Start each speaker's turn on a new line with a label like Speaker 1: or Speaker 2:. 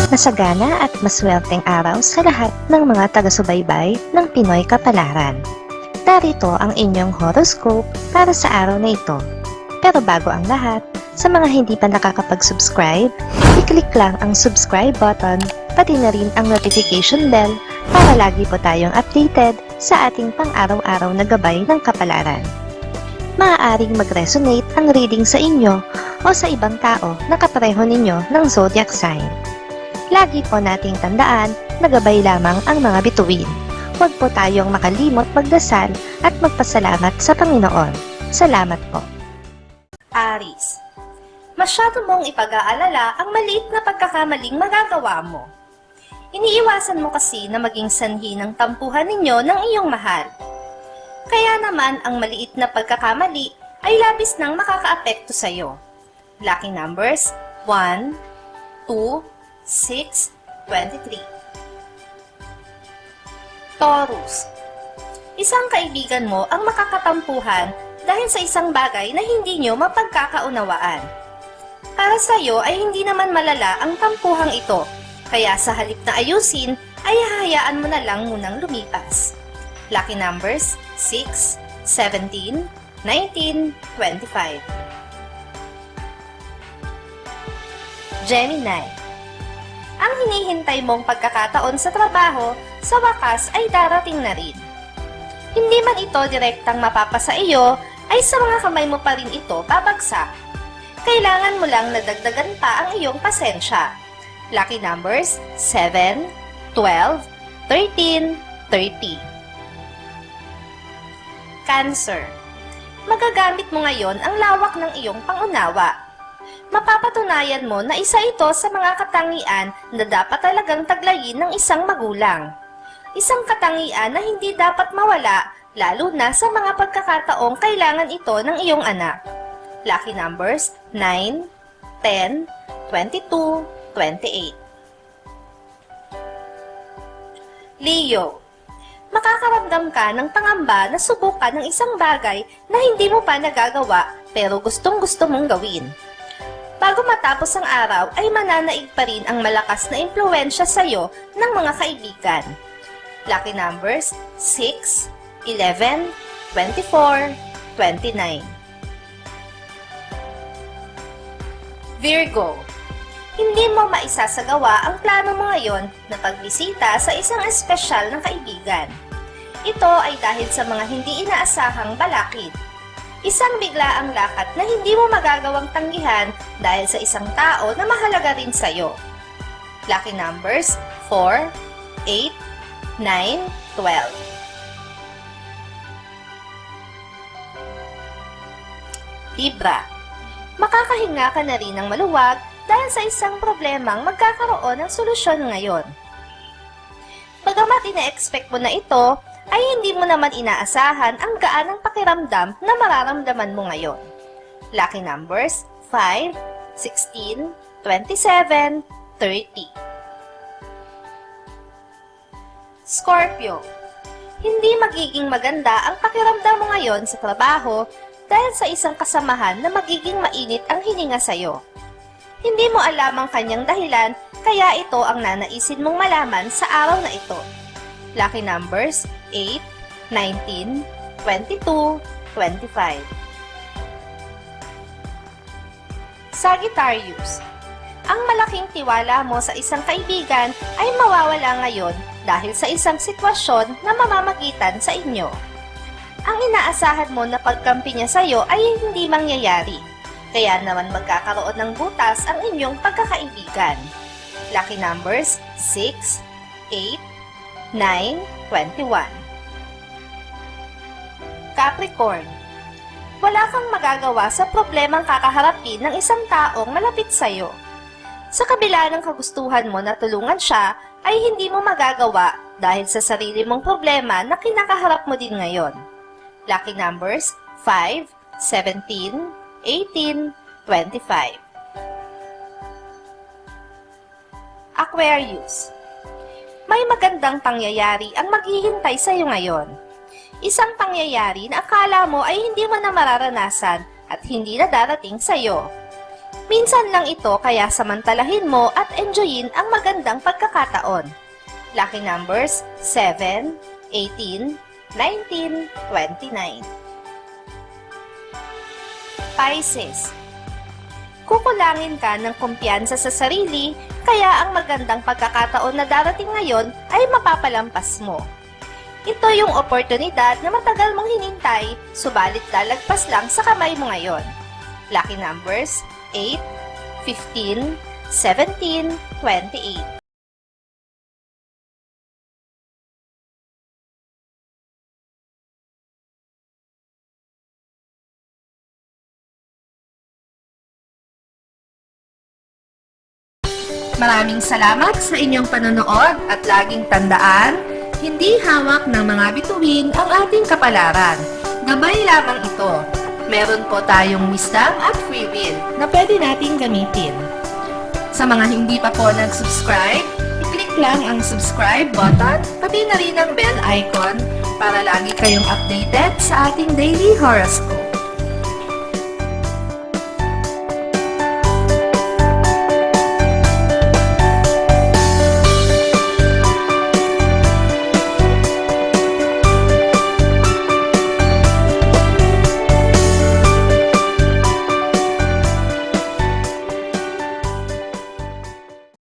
Speaker 1: Masagana at maswerteng araw sa lahat ng mga taga-subaybay ng Pinoy Kapalaran. Narito ang inyong horoscope para sa araw na ito. Pero bago ang lahat, sa mga hindi pa nakakapag-subscribe, i-click lang ang subscribe button, pati na rin ang notification bell para lagi po tayong updated sa ating pang-araw-araw na gabay ng kapalaran. Maaaring mag-resonate ang reading sa inyo o sa ibang tao na kapareho ninyo ng zodiac sign. Lagi po nating tandaan na gabay lamang ang mga bituin. Huwag po tayong makalimot magdasal at magpasalamat sa Panginoon. Salamat po.
Speaker 2: Aries, masyado mong ipag-aalala ang maliit na pagkakamaling magagawa mo. Iniiwasan mo kasi na maging sanhi ng tampuhan ninyo ng iyong mahal. Kaya naman ang maliit na pagkakamali ay labis nang makakaapekto sa iyo. Lucky numbers 1, 2, 6, 23. Taurus, isang kaibigan mo ang makakatampuhan dahil sa isang bagay na hindi nyo mapagkakaunawaan. Para sa iyo ay hindi naman malala ang tampuhang ito, kaya sa halip na ayusin ay hahayaan mo na lang munang lumipas. Lucky numbers 6, 17, 19, 25. Gemini, ang hinihintay mong pagkakataon sa trabaho, sa wakas ay darating na rin. Hindi man ito direktang mapapasa iyo, ay sa mga kamay mo pa rin ito babagsak. Kailangan mo lang nadagdagan pa ang iyong pasensya. Lucky numbers 7, 12, 13, 30. Cancer, magagamit mo ngayon ang lawak ng iyong pangunawa. Mapapatunayan mo na isa ito sa mga katangian na dapat talagang taglayin ng isang magulang. Isang katangian na hindi dapat mawala, lalo na sa mga pagkakataong kailangan ito ng iyong anak. Lucky numbers 9, 10, 22, 28. Leo, makakaramdam ka ng pangamba na subukan ng isang bagay na hindi mo pa nagagawa pero gustong-gusto mong gawin. Bago matapos ang araw ay mananaig pa rin ang malakas na impluwensya sa iyo ng mga kaibigan. Lucky numbers 6, 11, 24, 29. Virgo, hindi mo maisasagawa ang plano mo ngayon na pagbisita sa isang espesyal na kaibigan. Ito ay dahil sa mga hindi inaasahang balakid. Isang biglaang lakad na hindi mo magagawang tanggihan dahil sa isang tao na mahalaga rin sa iyo. Lucky numbers 4, 8, 9, 12. Libra, makakahinga ka na rin ng maluwag dahil sa isang problemang magkakaroon ng solusyon ngayon. Bagamat ina-expect mo na ito, ay hindi mo naman inaasahan ang gaanang pakiramdam na mararamdaman mo ngayon. Lucky numbers 5, 16, 27, 30. Scorpio, hindi magiging maganda ang pakiramdam mo ngayon sa trabaho dahil sa isang kasamahan na magiging mainit ang hininga sa iyo. Hindi mo alam ang kanyang dahilan, kaya ito ang nanaisin mong malaman sa araw na ito. Lucky numbers 8, 19, 22, 25. Sagittarius, ang malaking tiwala mo sa isang kaibigan ay mawawala ngayon dahil sa isang sitwasyon na mamamagitan sa inyo. Ang inaasahan mo na pagkampi niya sa iyo ay hindi mangyayari, kaya naman magkakaroon ng butas ang inyong pagkakaibigan. Lucky numbers 6, 8, 9, 21. Capricorn, wala kang magagawa sa problemang kakaharapin ng isang taong malapit sa iyo. Sa kabila ng kagustuhan mo na tulungan siya, ay hindi mo magagawa dahil sa sarili mong problema na kinakaharap mo din ngayon. Lucky numbers 5, 17, 18, 25. Aquarius, may magandang pangyayari ang maghihintay sa iyo ngayon. Isang pangyayari na akala mo ay hindi mo na mararanasan at hindi na darating sa iyo. Minsan lang ito kaya samantalahin mo at enjoyin ang magandang pagkakataon. Lucky numbers 7, 18, 19, 29. Pisces. Kukulangin ka ng kumpiyansa sa sarili, kaya ang magandang pagkakataon na darating ngayon ay mapapalampas mo. Ito yung oportunidad na matagal mong hinintay, subalit lalagpas lang sa kamay mo ngayon. Lucky numbers 8, 15, 17, 28. Maraming salamat sa inyong panonood at laging tandaan, hindi hawak ng mga bituin ang ating kapalaran. Gabay lamang ito. Meron po tayong wisdom at free will na pwede nating gamitin. Sa mga hindi pa po nag-subscribe, i-click lang ang subscribe button, pati na rin ang bell icon para lagi kayong updated sa ating daily horoscope.